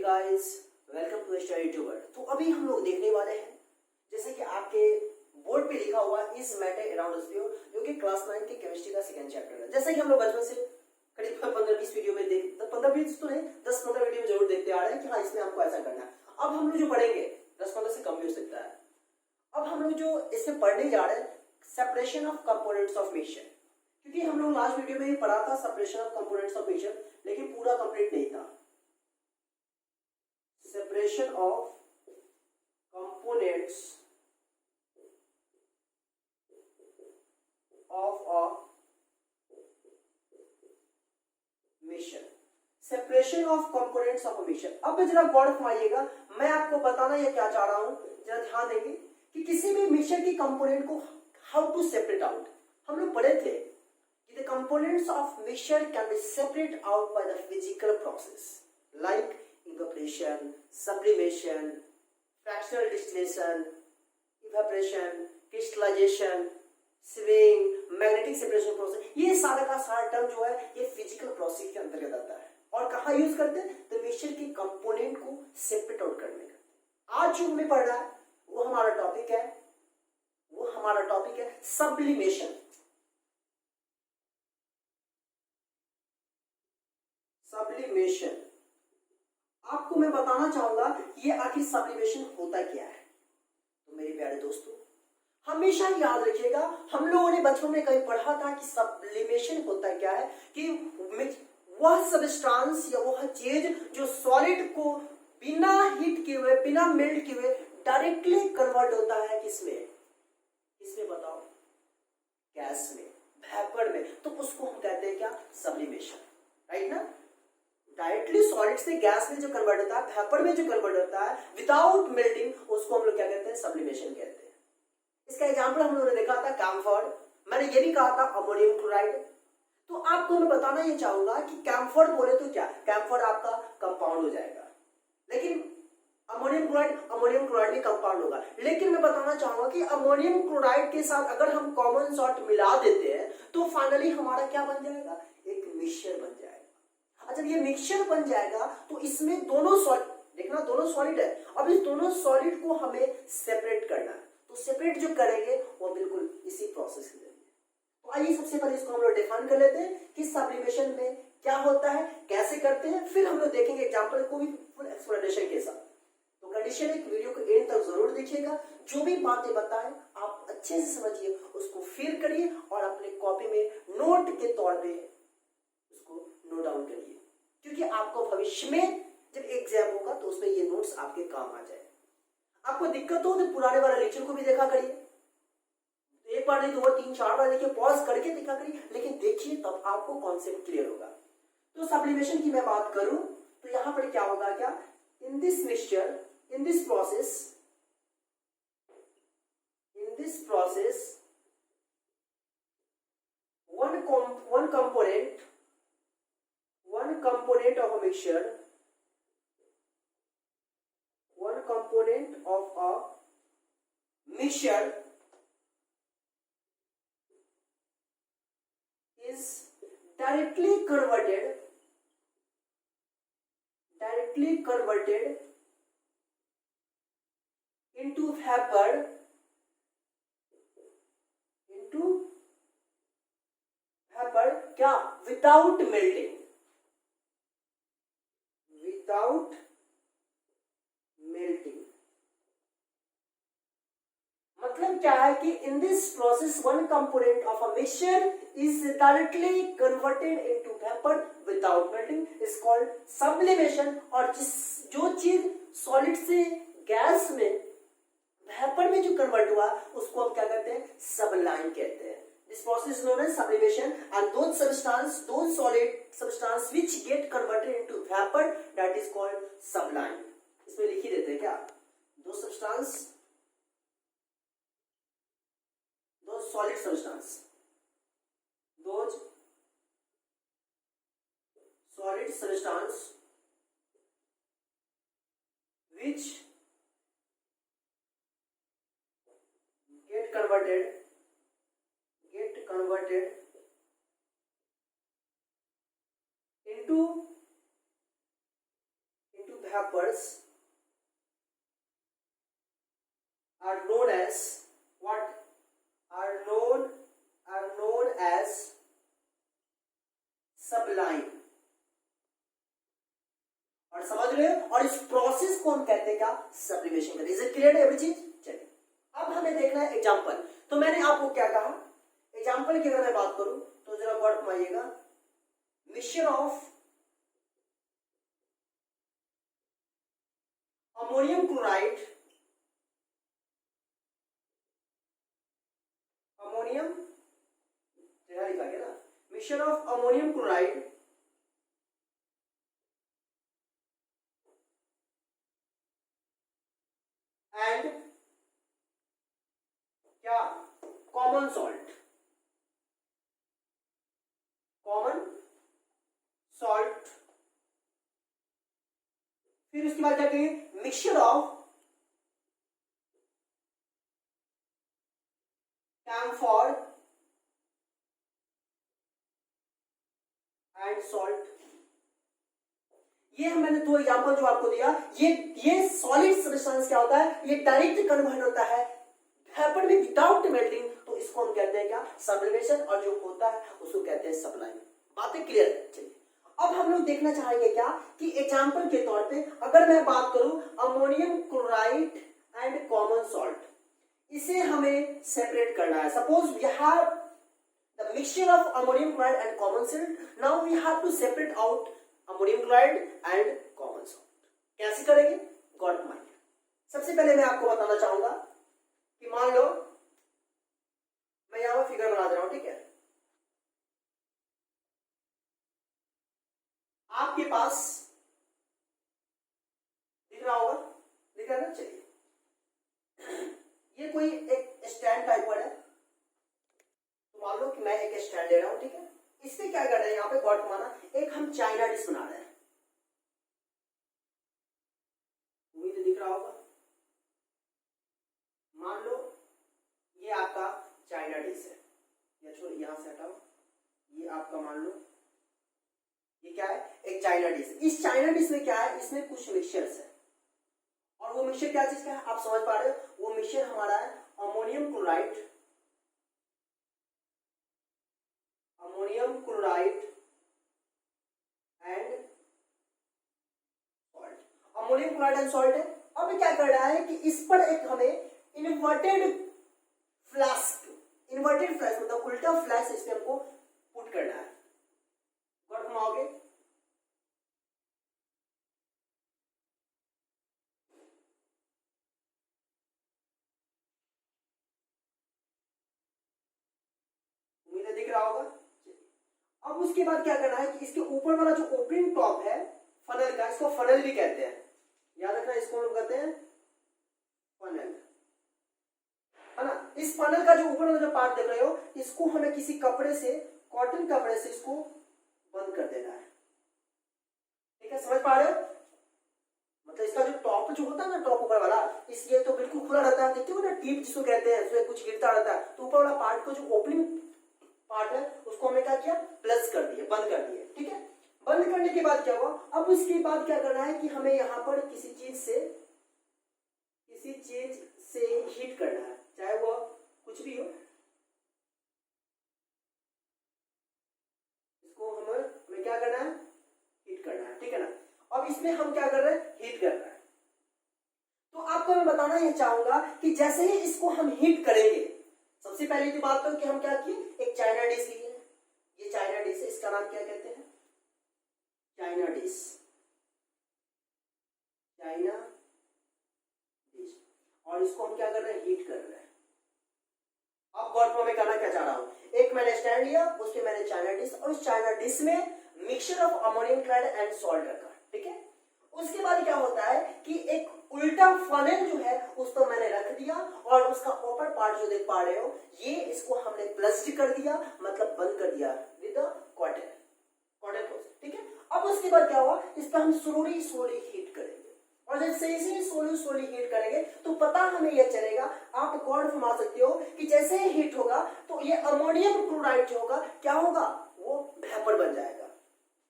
Guys, welcome to study YouTuber. तो अभी हम लोग देखने वाले हैं जैसे कि आपके बोर्ड पे लिखा हुआ इज मैटर अराउंड अस, जो कि क्लास 9 की केमिस्ट्री का सेकंड चैप्टर है। जैसे कि हम लोग बचपन से करीब 15-20 वीडियो में 15-20 तो नहीं 10-15 वीडियो में जरूर देखते आ रहे हैं कि हाँ इसमें आपको ऐसा करना है। अब हम लोग जो पढ़ेंगे 10-15 से कम भी हो सकता है। अब हम लोग जो इसमें पढ़ने जा रहे हैं separation of components of mixture, क्योंकि हम लोग लास्ट वीडियो में ही पढ़ा था separation of components of mixture, लेकिन पूरा कंप्लीट नहीं था। Separation of components of a mixture, separation of components of a mixture. अब जरा गौर फरमाइएगा, मैं आपको बताना ये क्या चाह रहा हूं, जरा ध्यान देंगे कि किसी भी मिक्सचर की कंपोनेंट को हाउ टू सेपरेट आउट। हम लोग पढ़े थे कि the components of mixture can be separate out by the physical process like evaporation, sublimation, fractional distillation, evaporation, crystallization, sieving, magnetic separation process। ये सारा का सारा टर्म जो है ये फिजिकल प्रोसेस के अंतर्गत आता है। और कहाँ यूज करते हैं? तो मिक्सचर की कंपोनेंट को सेपरेट आउट करने का। आज जो हमें पढ़ना है वो हमारा टॉपिक है सब्लिमेशन। सब्लिमेशन आपको मैं बताना चाहूंगा ये आखिर सब्लिमेशन होता क्या है। तो मेरे प्यारे दोस्तों, हमेशा याद रखिएगा, हम लोगों ने बचपन में कहीं पढ़ा था कि सब्लिमेशन होता क्या है, कि वह सबस्टांस या वह चीज जो सॉलिड को बिना हीट किए हुए, बिना मेल्ट किए हुए डायरेक्टली कन्वर्ट होता है किसमें बताओ? गैस में, वेपर में। तो उसको हम कहते हैं क्या? सब्लिमेशन, राइट ना? डायरेक्टली सॉलिड से गैस में जो कन्वर्ट होता है, वेपर में जो कन्वर्ट होता है विदाउट मेल्टिंग, उसको हम लोग क्या कहते हैं? सब्लिमेशन कहते हैं। इसका एग्जांपल हम लोगों ने देखा था कैम्फर, मैंने ये भी कहा था अमोनियम क्लोराइड। तो आपको मैं बताना ये चाहूंगा कि कैम्फर बोले तो क्या, कैम्फर आपका कंपाउंड हो जाएगा, लेकिन अमोनियम क्लोराइड भी कंपाउंड होगा। लेकिन मैं बताना चाहूंगा कि अमोनियम क्लोराइड के साथ अगर हम कॉमन सॉल्ट मिला देते हैं तो फाइनली हमारा क्या बन जाएगा? एक मिक्सचर बन जाएगा। जब ये मिक्सचर बन जाएगा तो इसमें दोनों सॉलिड, देखना दोनों सॉलिड है, अब इस दोनों सॉलिड को हमें सेपरेट करना है। तो सेपरेट जो करेंगे वो बिल्कुल इसी प्रोसेस के जरिए। तो आइए सबसे पहले इसको हम लोग डिफाइन कर लेते हैं कि सब्लिमेशन में क्या होता है, कैसे करते हैं, फिर हम लोग देखेंगे एग्जांपल को भी फुल एक्सप्लेनेशन के साथ। तो कंडीशन है कि वीडियो को एंड तक जरूर देखिएगा, जो भी बातें बताएं आप अच्छे से समझिए, उसको फील करिए और अपने कॉपी में नोट के तौर पे उसको नोट डाउन करिए, क्योंकि आपको भविष्य में जब एग्जाम होगा तो उसमें ये नोट्स आपके काम आ जाए। आपको दिक्कत हो तो पुराने वाले लेक्चर को भी देखा करिए, तो एक बार नहीं 2 बार 3 4 बार देखिए, पॉज करके देखा करिए, लेकिन देखिए तब आपको कॉन्सेप्ट क्लियर होगा। तो सब्लिमेशन की मैं बात करूं तो यहां पर क्या होगा, क्या in this mixture, in this process one component of a mixture, is directly converted into vapor क्या? विदाउट मेल्टिंग, मतलब क्या है कि in this process one component of a mixture is directly converted into vapour without melting, is called sublimation. और जो चीज solid से gas में, वेपर में जो कन्वर्ट हुआ उसको हम क्या कहते हैं? सबलाइन कहते हैं। This process is known as sublimation, and those solid substance which get converted into vapor, that is called sublime। इसमें लिख ही देते हैं क्या? those solid substance which get converted into vapors are known as what? Are known as sublime। और समझ रहे हो? और इस प्रोसेस को हम कहते हैं क्या? सब्लिमेशन कहते हैं। इज इट क्लियर एवरी चीज? चलिए अब हमें देखना है एग्जांपल। तो मैंने आपको क्या कहा, एग्जांपल की अगर मैं बात करूं तो जरा वर्ड घुमाइएगा। Mixture of ammonium chloride, ammonium लिखा गया ना, mixture of ammonium chloride and क्या? Common salt, common salt. फिर उसके बाद क्या कहेंगे? Mixture of camphor and salt. ये मैंने दो एग्जांपल जो आपको दिया, ये सॉलिड सब्सटेंस क्या होता है? ये डायरेक्ट कन्वर्ट होता है वेपर में विदाउट मेल्टिंग, तो इसको हम कहते हैं क्या? सब्लिमेशन। और जो होता है उसको कहते हैं सब्लाइम। बातें क्लियर है? चलिए अब हम लोग देखना चाहेंगे क्या कि एग्जांपल के तौर पे अगर मैं बात करूं ammonium chloride and common salt, इसे हमें सेपरेट करना है। Suppose we have the mixture of ammonium chloride and common salt, now we have to separate out ammonium chloride and common salt. कैसे करेंगे? Got mind. सबसे पहले मैं आपको बताना चाहूंगा कि मान लो मैं यहां पर फिगर बना दे रहा हूं, ठीक है? आपके पास दिख रहा होगा, दिख रहा है ना? चलिए ये कोई एक स्टैंड टाइप पर है, तो मान लो कि मैं एक स्टैंड ले रहा हूं, ठीक है? इससे क्या कर रहे हैं? यहाँ पे गॉट माना एक हम चाइना डिश बना रहे हैं, मुझे दिख रहा होगा। मान लो ये आपका चाइना डिश है, या छोड़ यहां से हटाओ, ये आपका मान लो ये क्या है? एक चाइना डिश। इस चाइना डिश में क्या है? इसमें कुछ मिक्सचर्स है, और वो मिक्सचर क्या चीज का है? आप समझ पा रहे हो? वो मिक्सचर हमारा है ammonium chloride, ammonium chloride and salt. Ammonium chloride and salt है। अब क्या कर रहा है कि इस पर एक हमें इन्वर्टेड फ्लास्क, इन्वर्टेड फ्लास्क मतलब उल्टा फ्लास्क इस पे हमको पुट करना है। गौर घुमाओगे, उम्मीद दिख रहा होगा। अब उसके बाद क्या करना है कि इसके ऊपर वाला जो ओपनिंग टॉप है फनल का, इसको फनल भी कहते हैं, याद रखना, इसको हम कहते हैं फनल, है ना? इस फनल का जो ऊपर वाला जो पार्ट देख रहे हो, इसको हमें किसी कपड़े से, कॉटन कपड़े से इसको बंद कर देना है, ठीक है? समझ पा रहे हो? मतलब इसका जो टॉप जो होता है ना, टॉप ऊपर वाला, इस ये तो बिल्कुल खुला रहता है, देखते हो ना, टीप जिसको कहते हैं, उसमें कुछ गिरता रहता है, तो ऊपर वाला पार्ट को जो ओपनिंग पार्ट है उसको हमने क्या किया? प्लस कर दिया, बंद कर दिया, ठीक है? बंद करने के बाद क्या हुआ? अब उसके बाद क्या करना है कि हमें यहां पर किसी चीज से हीट करना है, चाहे वो कुछ भी हो, इसको हमें क्या करना है? हीट करना है, ठीक है ना? अब इसमें हम क्या कर रहे हैं? हीट कर रहे हैं। तो आपको मैं बताना ये चाहूंगा कि जैसे ही इसको हम हीट करेंगे, सबसे पहले की बात तो कि हम क्या किए? एक चाइना डिश लिए, ये चाइना डिश है, इसका नाम क्या कहते हैं? China dish, China dish. और इसको हम क्या कर रहे हैं? हीट कर रहे हैं। अब गौर में करना क्या चाह रहा हूं, एक मैंने स्टैंड लिया, उसके मैंने चाइना डिश, और उस चाइना डिश में mixture of ammonium chloride and salt रखा, ठीक है? उसके बाद क्या होता है कि एक उल्टा फनल जो है उस पर मैंने रख दिया, और उसका ऊपर पार्ट जो देख पा रहे हो, ये इसको हमने प्लस कर दिया, मतलब बंद कर दिया विद कॉटन क्लोथ, ठीक है? अब उसके बाद क्या हुआ? इस पर हम स्लोली हीट करेंगे, और जैसे ही स्लोली हीट करेंगे तो पता हमें यह चलेगा, आप गौर फरमा सकते हो कि जैसे ही हीट होगा तो ये अमोनियम क्लोराइड जो होगा क्या होगा? वो वेपर बन जाएगा।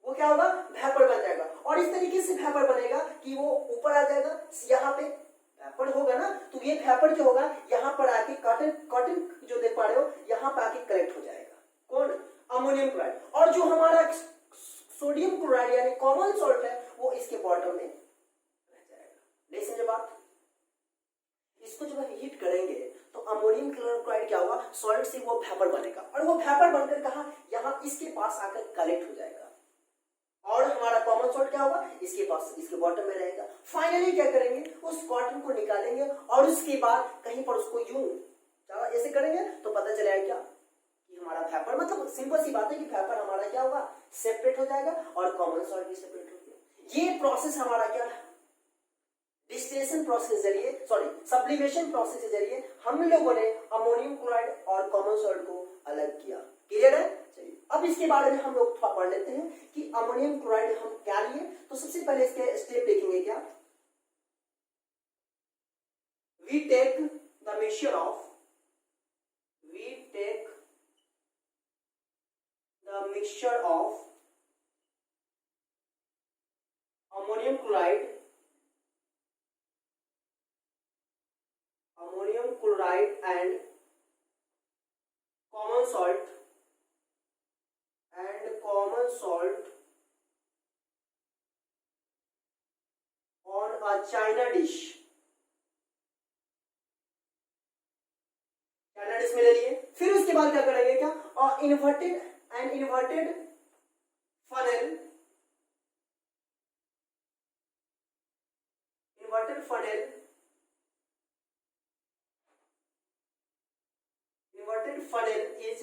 वो क्या होगा? वेपर बन जाएगा। और इस तरीके से वेपर बनेगा कि वो ऊपर आ जाएगा, यहाँ पे वेपर होगा ना, तो ये वेपर जो होगा यहाँ पर आके कॉटन कॉटन जो देख पा रहे हो यहाँ पे आके कलेक्ट हो जाएगा। कौन? Ammonium chloride. और जो हमारा सोडियम क्लोराइड यानी कॉमन सॉल्ट है वो इसके बॉटम में रह जाएगा। नहीं समझे बात? इसको जब हम हीट करेंगे तो अमोनियम क्लोराइड क्या होगा, सॉल्ट से वो वेपर बनेगा और वो वेपर बनकर कहा यहाँ इसके पास आकर कलेक्ट हो जाएगा और हमारा कॉमन सॉल्ट क्या होगा, इसके पास इसके बॉटम में रहेगा। फाइनली क्या करेंगे, उस कॉटन को निकालेंगे और उसके बाद कहीं पर उसको यूं ऐसे करेंगे तो पता चलेगा क्या कि हमारा वेपर, मतलब सिंपल सी बात है कि वेपर हमारा क्या होगा, सेपरेट हो जाएगा और कॉमन सॉल्ट भी सेपरेट हो गया। ये प्रोसेस हमारा क्या है, डिस्टिलेशन प्रोसेस के जरिए, सॉरी सब्लिमेशन प्रोसेस के जरिए हम लोगों ने अमोनियम क्लोराइड और कॉमन सॉल्ट को अलग किया। क्लियर है? चलिए अब इसके बारे में हम लोग थोड़ा पढ़ लेते हैं कि अमोनियम क्लोराइड हम क्या लिए। तो सबसे पहले इसके स्टेप देखेंगे क्या, we take the mixture of ammonium chloride and common salt on a china dish में ले लिए। फिर उसके बाद क्या करेंगे क्या, inverted funnel is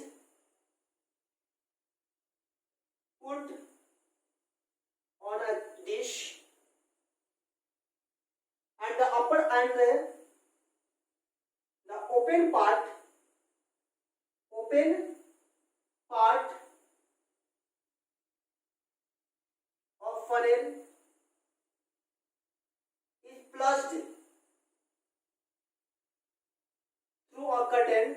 put on a dish and the upper and the open part of funnel is flushed through a curtain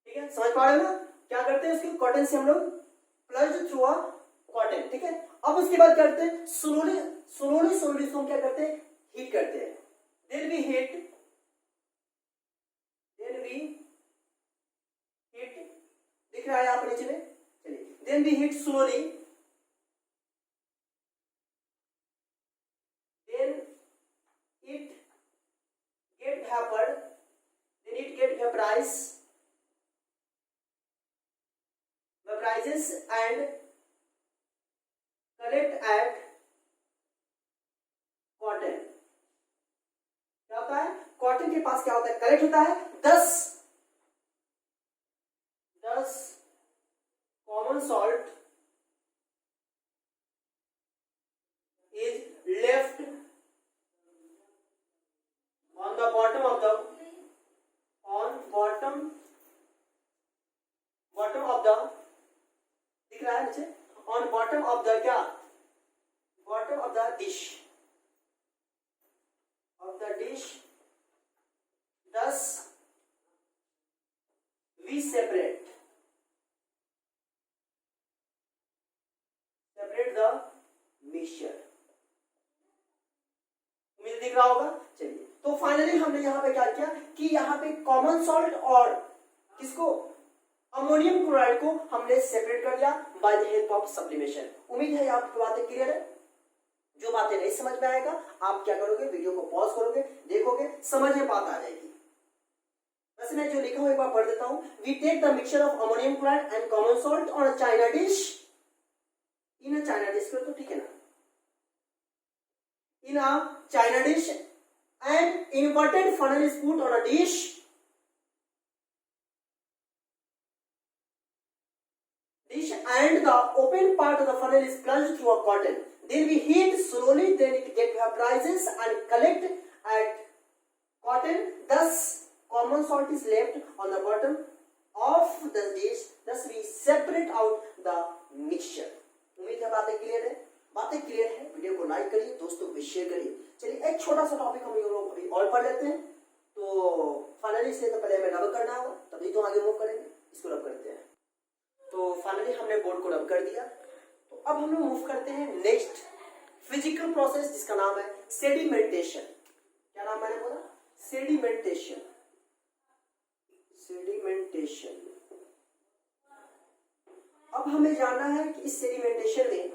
ठीक है, समझ पा रहे हो ना? क्या करते हैं, उसके कॉटन से हम लोग प्लस्ड थ्रू अ कॉटन। ठीक है, अब उसके बाद करते हैं स्लोली इसको क्या करते हैं, हीट करते हैं। देन वी हीट दिख रहा है यहाँ पर नीचे में, चलिए then we heat slowly, then it get vapored, then it get vaporizes and collect at cotton। क्या होता है, कॉटन के पास क्या होता है, कलेक्ट होता है। 10 common salt is left on the bottom of the दिख रहा है नीचे, on bottom of the क्या, bottom of the dish thus we separate the mixture। मुझे दिख रहा होगा। चलिए तो फाइनली हमने यहाँ पे क्या किया कि यहाँ पे कॉमन सॉल्ट और किसको, अमोनियम क्लोराइड को हमने सेपरेट कर दिया by the help of sublimation. उम्मीद है आपकी बातें क्लियर है। जो बातें नहीं समझ में आएगा आप क्या करोगे, वीडियो को पॉज करोगे, देखोगे, समझ में बात आ जाएगी। वैसे मैं जो लिखा हूं एक बार पढ़ देता हूं। We take the mixture of ammonium chloride and common salt on a china dish, in a china dish, तो ठीक है ना, in a china dish and inverted funnel is put on a dish and the open part of the funnel is plunged through a cotton, then we heat slowly, then it get vaporizes and collect at cotton, thus common salt is left on the bottom of the dish, thus we separate out the mixture। उम्मीद है बातें clear है। बातें clear है, video को like करिए, दोस्तों को शेयर करिए। चलिए एक छोटा सा टॉपिक हम लोग अभी और पढ़ लेते हैं। तो फाइनली से तो पहले हमें रब करना होगा, तभी तो आगे मूव करेंगे। इसको रब करते हैं। तो फाइनली हमने बोर्ड को रब कर दिया। तो अब हम लोग मूव करते हैं नेक्स्ट फिजिकल प्रोसेस, जिसका नाम है सेडिमेंटेशन। क्या नाम मैंने बोला? सेडिमेंटेशन। सेडिमेंटेशन। अब हमें जानना है कि इस सेडिमेंटेशन में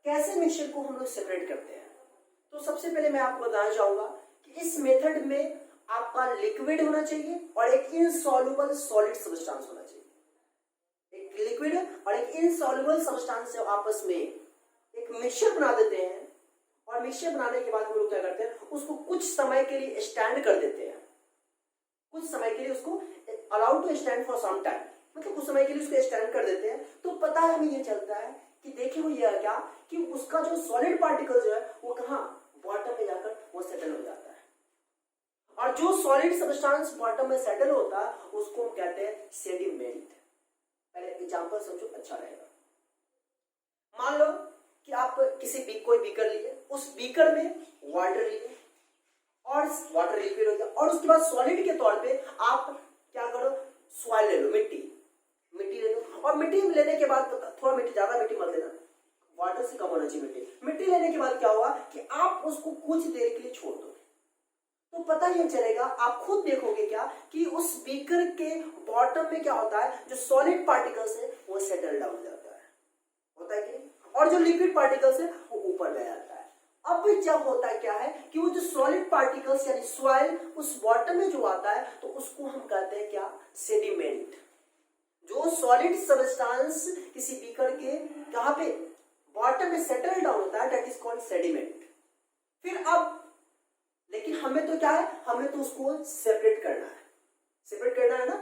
कैसे मिक्सचर को हम लोग सेपरेट करते हैं। तो सबसे पहले मैं आपको बताना चाहूंगा कि इस मेथड में आपका लिक्विड होना चाहिए और एक इनसॉल्युबल सॉलिड सब्सटेंस होना चाहिए। एक लिक्विड और एक इनसॉल्युबल सब्सटेंस से आपस में एक मिक्सचर बना देते हैं, और मिक्सचर बनाने के बाद हम लोग क्या करते हैं, उसको कुछ समय के लिए स्टैंड कर देते हैं। कुछ समय के लिए उसको allow to stand for some time, मतलब कुछ समय के लिए उसको स्टैंड कर देते हैं। तो पता है हमें ये चलता है कि देखिए वो ये क्या कि उसका जो सॉलिड पार्टिकल जो है वो कहाँ बॉटम में जाकर वो सेटल हो जाता है, और जो सॉलिड सब्सटेंस बॉटम में सेटल होता है उसको हम कहते हैं सेडिमेंट। पहले एग्जांपल समझो, अच्छा रहेगा। मान लो कि आप कोई बीकर लिए, उस बीकर में वाटर लिए और वाटर लिक्विड हो गया, और उसके बाद सॉलिड के तौर पे आप क्या करो, सॉइल ले लो, मिट्टी ले लो। और मिट्टी लेने के बाद थोड़ा मिट्टी, ज्यादा मिट्टी मत लेना, वाटर से कम होना चाहिए मिट्टी लेने के बाद क्या होगा कि आप उसको कुछ देर के लिए छोड़ दो। तो पता ही चलेगा, आप खुद देखोगे क्या कि उस बीकर के बॉटम में क्या होता है, जो सॉलिड पार्टिकल्स है वो सेटल डाउन हो जाता है, होता है कि नहीं, और जो लिक्विड पार्टिकल्स है वो ऊपर ले जाता है। अब जब होता है क्या है कि वो जो सॉलिड पार्टिकल्स यानी सॉइल उस बॉटम में जो आता है तो उसको हम कहते हैं क्या, सेडिमेंट। जो सॉलिड सब्सटेंस किसी बीकर के कहां पे बॉटम में सेटल डाउन होता है, दैट इज कॉल्ड सेडिमेंट। फिर अब लेकिन हमें तो क्या है, हमें तो उसको सेपरेट करना है, सेपरेट करना है ना।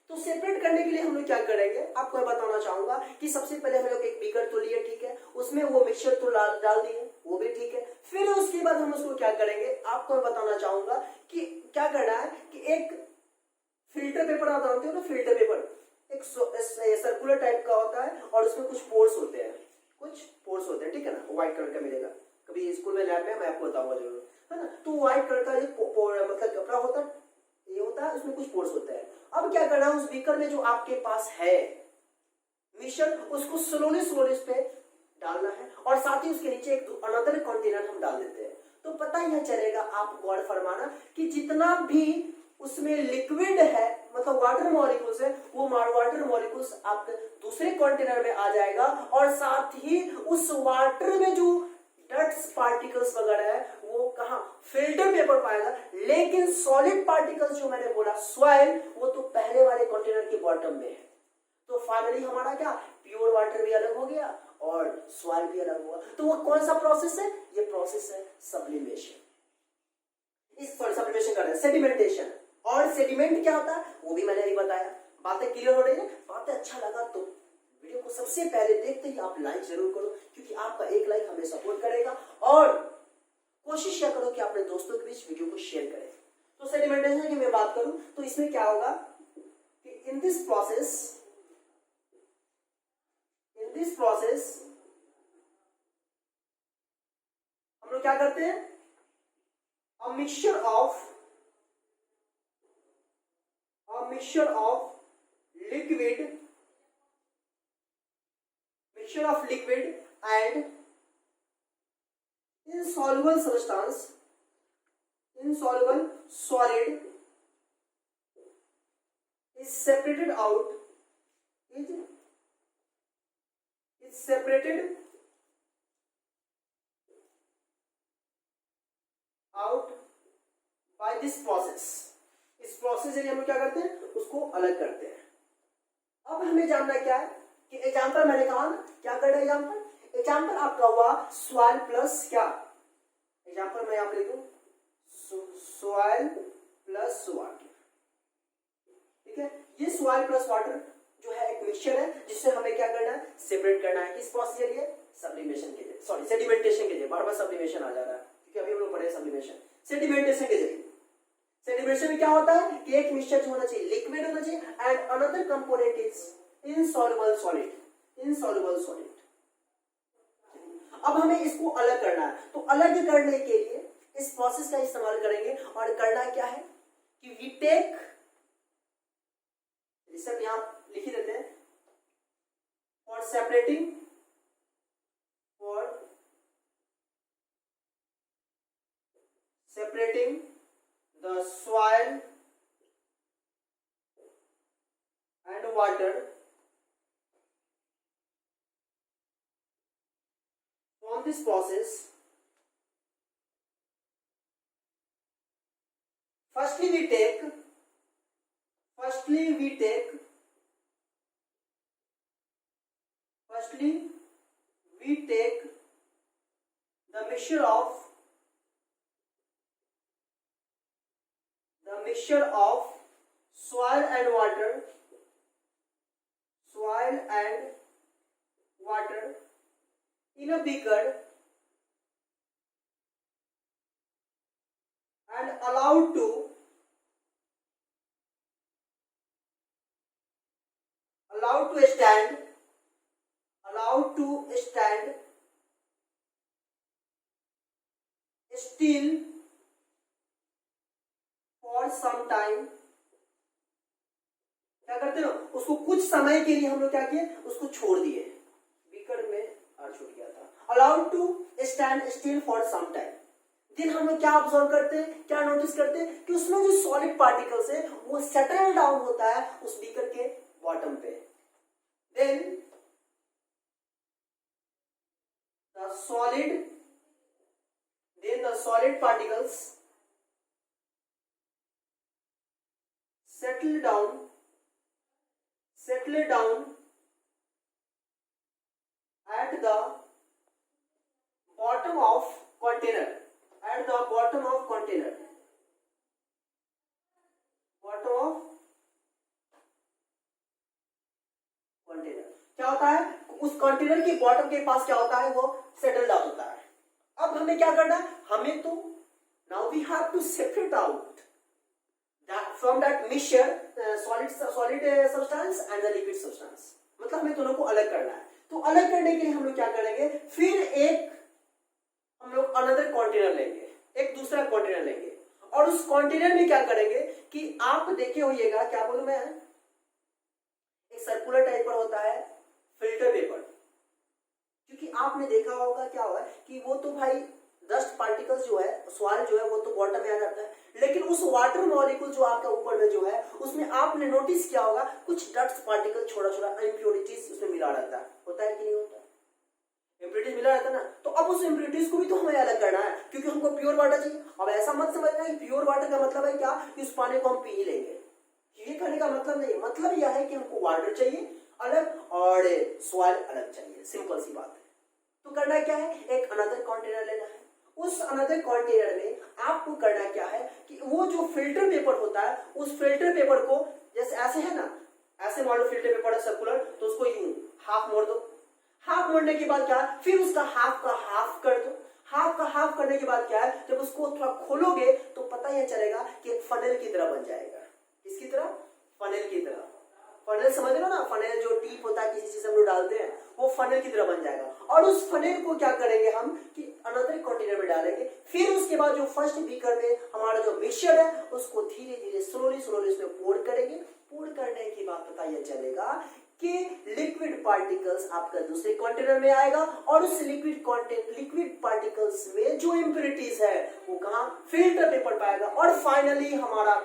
तो सेपरेट करने के लिए हम लोग क्या करेंगे, आपको मैं बताना चाहूंगा कि सबसे पहले हम लोग एक बीकर तो लिए, ठीक है, उसमें वो मिक्सचर तो डाल दिए, वो भी ठीक है। फिर उसके बाद हम उसको क्या करेंगे, आपको मैं बताना चाहूंगा कि क्या करना है कि एक फिल्टर पेपर आप जानते हो ना, फिल्टर पेपर एक सर्कुलर टाइप का होता है और उसमें कुछ पोर्स होते हैं, ठीक है ना, व्हाइट कलर का मिलेगा। कभी स्कूल में लैब में मैं आपको बताऊंगा जरूर, है ना। तो व्हाइट कलर का मतलब कपड़ा होता है, ये होता है, उसमें कुछ पोर्स होते हैं। अब क्या करना है, उस बीकर में जो आपके पास है मिक्सचर, उसको स्लोली उस पे डालना है, और साथ ही उसके नीचे एक अनदर कंटेनर हम डाल देते हैं। तो पता ही चलेगा, आप गौर फरमाना कि जितना भी उसमें लिक्विड है, मतलब वाटर मॉलिक्यूल्स है, वो वाटर मॉलिक्यूल्स आपके दूसरे कंटेनर में आ जाएगा, और साथ ही उस वाटर में जो डस्ट पार्टिकल्स वगैरह है वो कहां, फिल्टर पेपर पाएगा। लेकिन सॉलिड पार्टिकल्स जो मैंने बोला सॉइल, वो तो पहले वाले कंटेनर के बॉटम में है। तो फाइनली हमारा क्या, प्योर वाटर भी अलग हो गया और सॉइल भी अलग हुआ। तो वो कौन सा प्रोसेस है, ये प्रोसेस है सब्लिमेशन। सब्लिमेशन कर रहे हैं, सेडिमेंटेशन। और सेडिमेंट क्या होता है वो भी मैंने अभी बताया। बातें क्लियर हो रही है? बातें अच्छा लगा तो वीडियो को सबसे पहले देखते ही आप लाइक जरूर करो, क्योंकि आपका एक लाइक हमें सपोर्ट करेगा, और कोशिश क्या करो कि अपने दोस्तों के बीच वीडियो को शेयर करें। तो सेडिमेंटेशन की मैं बात करूं तो इसमें क्या होगा कि इन दिस प्रोसेस हम लोग क्या करते हैं, a mixture of liquid and insoluble solid is separated out by this process। इस प्रोसेस से हम लोग क्या करते हैं, उसको अलग करते हैं। अब हमें जानना क्या है कि एग्जाम्पल मैंने कहा ना, क्या कर रहे हैं एग्जाम्पल आपका हुआ सॉइल प्लस क्या, एग्जाम्पल मैं यहाँ पे लिखूं सॉइल प्लस वाटर, ठीक है। ये सॉइल प्लस वाटर जो है एक मिक्सचर है, जिससे हमें क्या करना है, सेपरेट करना है। किस प्रोसेस के लिए, सब्लिमेशन के लिए, सॉरी सेडिमेंटेशन के लिए। बार बार सब्लिमेशन आ जा रहा है क्योंकि अभी हम लोग पढ़े सब्लिमेशन। सेडिमेंटेशन के लिए, सेडिमेंटेशन में क्या होता है कि एक मिक्सचर होना चाहिए, लिक्विड होना चाहिए, and another component is insoluble solid. अब हमें इसको अलग करना है। तो अलग करने के लिए इस प्रोसेस का इस्तेमाल करेंगे और करना क्या है कि वी टेक, जिसे हम यहां लिख ही देते हैं, for separating the soil and water from this process. Firstly we take the mixture of soil and water in a beaker and allowed to stand still for some time. क्या करते हैं, उसको कुछ समय के लिए हम लोग क्या किए, उसको छोड़ दिए, बीकर में आर छूट गया था. Allowed to stand still for some time. Then हम लोग क्या ऑब्जर्व करते हैं, क्या नोटिस करते हैं कि उसमें जो सॉलिड पार्टिकल्स है वो सेटल डाउन होता है उस बीकर के बॉटम पे. Then the solid particles settle down at the bottom of container. क्या होता है, उस कंटेनर के बॉटम के पास क्या होता है, वो सेटल डाउन होता है. अब हमें क्या करना है, हमें तो now we have to separate out from that mixture solid substance and the liquid substance. मतलब हमें दोनों को अलग करना है. तो अलग करने के लिए हम लोग क्या करेंगे, फिर हम लोग अनदर कंटेनर लेंगे, एक दूसरा कंटेनर लेंगे और उस कंटेनर में क्या करेंगे कि आप देखे होइएगा, क्या बोलूं मैं, एक सर्कुलर टाइप पर होता है फिल्टर पेपर. क्योंकि आपने देखा होगा क्या हुआ कि वो तो भाई डस्ट पार्टिकल्स जो है, सॉइल जो है वो तो बॉटम में आ जाता है, लेकिन उस वाटर मॉलिक्यूल जो आपका ऊपर में जो है उसमें आपने नोटिस किया होगा कुछ डस्ट पार्टिकल छोटा इंप्योरिटीज उसमें मिला रहता है. होता है कि नहीं होता है, इंप्योरिटीज मिला रहता है ना. तो अब उस इंप्योरिटीज को भी तो हमें अलग करना है क्योंकि हमको प्योर वाटर चाहिए. अब ऐसा मत समझना कि प्योर वाटर का मतलब है क्या कि उस पानी को हम पी ही लेंगे, ये करने का मतलब नहीं. मतलब यह है कि हमको वाटर चाहिए अलग और सॉइल अलग चाहिए, सिंपल सी बात है. तो करना क्या है, एक अनदर कंटेनर लेना है. उस अनदर कंटेनर में आपको करना क्या है कि वो जो फिल्टर पेपर होता है उस फिल्टर पेपर को, जैसे ऐसे है ना, ऐसे मान लो फिल्टर पेपर है सर्कुलर, तो उसको यूं हाफ मोड़ दो. हाफ मोड़ने के बाद क्या है, फिर उसका हाफ का हाफ कर दो. हाफ का हाफ करने के बाद क्या है, जब उसको थोड़ा खोलोगे तो पता यह चलेगा कि एक फनल की तरह बन जाएगा. किसकी तरह, फनल की तरह. फनल समझ लो ना, फनल जो टीप होता है किसी चीज हम लोग डालते हैं वो फनल की तरह बन जाएगा. और उस फनल को क्या करेंगे हम कि अनदर कंटेनर में डालेंगे. फिर उसके बाद जो फर्स्ट बीकर में हमारा जो मिक्सचर है उसको धीरे धीरे स्लोली उसमें पोर करेंगे. पोर करने के बाद पता यह चलेगा कि लिक्विड पार्टिकल्स आपका दूसरे कंटेनर में आएगा और उस लिक्विड पार्टिकल्स में जो इंप्योरिटीज है वो कहां, फिल्टर पेपर पाएगा. और फाइनली हमारा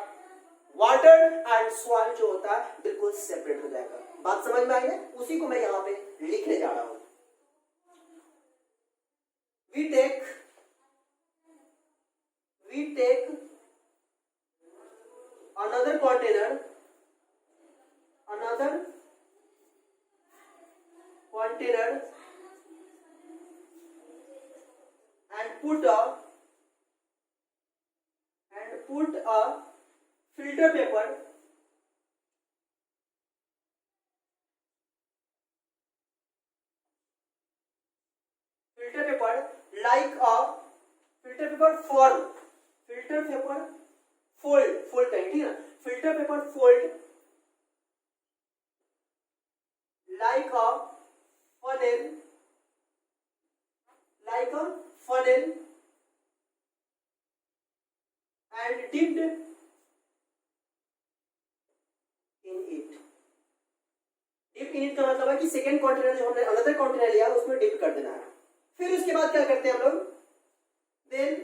वाटर एंड सॉइल जो होता है बिल्कुल सेपरेट हो जाएगा. बात समझ में आई है, उसी को मैं यहां पे लिखने जा रहा हूं. we take another container and put a filter paper like a filter paper form, filter paper fold कहेंगे, ठीक है. filter paper fold like a funnel, and dipped in it. Dip in it का मतलब है कि सेकेंड कंटेनर जो हमने another container लिया उसमें डिप कर देना है। फिर उसके बाद क्या करते हैं हम लोग, then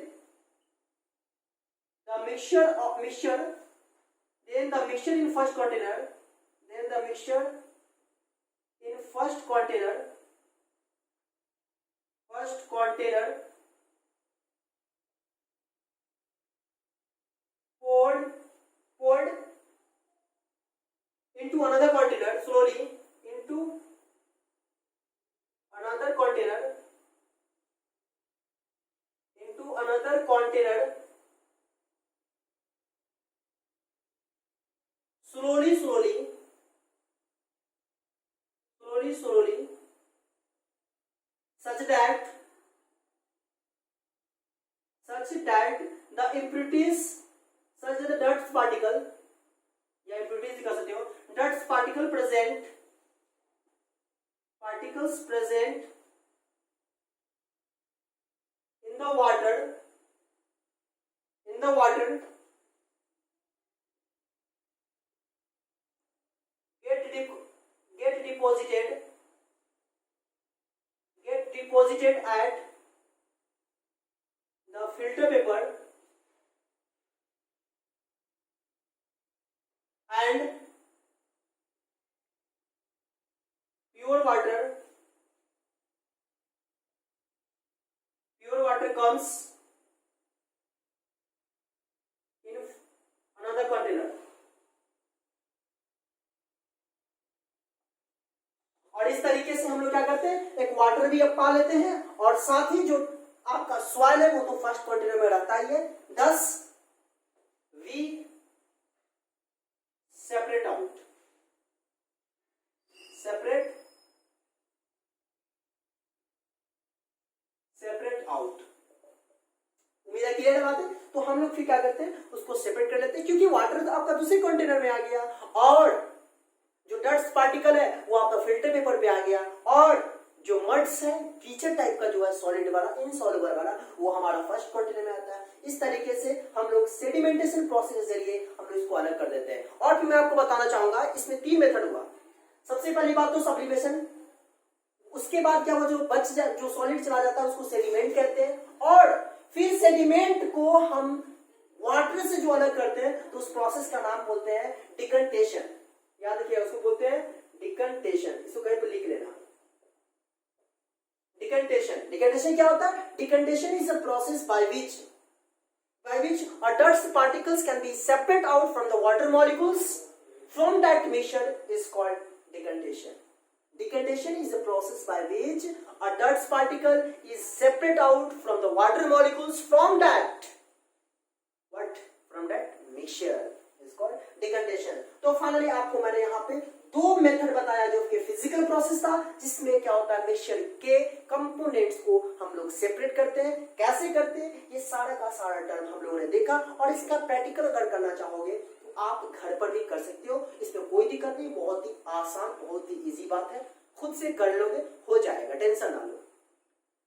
the mixture in first container, then the mixture in first container poured into another container, slowly into another container, slowly such that the impurities, such that the dust particle या impurities दिखा सकते हो, dust particles present in the water get deposited at the filter paper and pure water comes in another container। और इस तरीके से हम लोग क्या करते हैं, एक वाटर भी अब पा लेते हैं और साथ ही जो आपका सॉइल है वो तो फर्स्ट कंटेनर में रहता ही है। thus we separate out। उम्मीद है क्लियर है बात है। तो हम लोग फिर क्या करते हैं, उसको सेपरेट कर लेते हैं क्योंकि वाटर तो आपका दूसरे कंटेनर में आ गया और जो डस्ट पार्टिकल है वो आपका फिल्टर पेपर पे आ गया और जो मड्स है कीचड़ टाइप का जो है सॉलिड वाला, इनसॉल्युबल वाला, वो हमारा फर्स्ट कंटेनर में आता है। इस तरीके से हम लोग सेडिमेंटेशन प्रोसेस के जरिए हम लोग इसको अलग कर देते हैं। और फिर मैं आपको बताना चाहूंगा इसमें 3 मेथड हुआ। सबसे पहली बात तो सब्लिमेशन, उसके बाद क्या हुआ, जो सॉलिड चला जाता है उसको सेडिमेंट कहते हैं और फिर सेडिमेंट को हम वाटर से जो अलग करते हैं तो उस प्रोसेस का नाम बोलते हैं डिकंटेशन। याद रखिएगा, उसको बोलते हैं डिकंटेशन। इसको कहीं पर लिख लेना, डिकंटेशन क्या होता है? Decantation is a process by which dust particles can be separated out from the water molecules from that mixture is called decantation. Decantation is a process by which a dust particle is separated out from the water molecules from that mixture is called decantation। तो finally आपको मैंने यहाँ पे 2 method बताया जो कि physical process था, जिसमें क्या होता है मिक्सचर के कंपोनेंट्स को हम लोग सेपरेट करते हैं। कैसे करते हैं ये सारा का सारा टर्म हम लोगों ने देखा और इसका प्रैक्टिकल अगर करना चाहोगे तो आप घर पर भी कर सकते हो, इसमें कोई दिक्कत नहीं, बहुत ही आसान, बहुत ही इजी बात है, खुद से कर लोगे, हो जाएगा, टेंशन ना लो।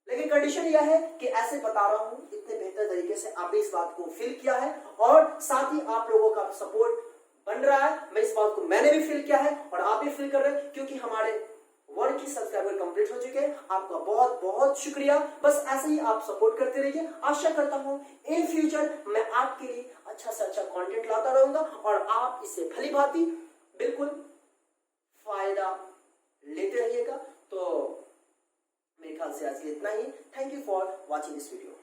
लेकिन कंडीशन यह है कि ऐसे बता रहा हूं इतने बेहतर तरीके से आपने इस बात को फील किया है और साथ ही आप लोगों का सपोर्ट बन रहा है। मैं इस बात को मैंने भी फील किया है और आप भी फील कर रहे हैं क्योंकि हमारे 1 की सब्सक्राइबर कंप्लीट हो चुके हैं। आपका बहुत बहुत शुक्रिया। बस ऐसे ही आप सपोर्ट करते रहिए। आशा करता हूं इन फ्यूचर मैं आपके लिए अच्छा से अच्छा कंटेंट लाता रहूंगा और आप इससे भली भांति बिल्कुल फायदा लेते रहिएगा। तो मेरे ख्याल से आज के इतना ही। Thank you for watching this video.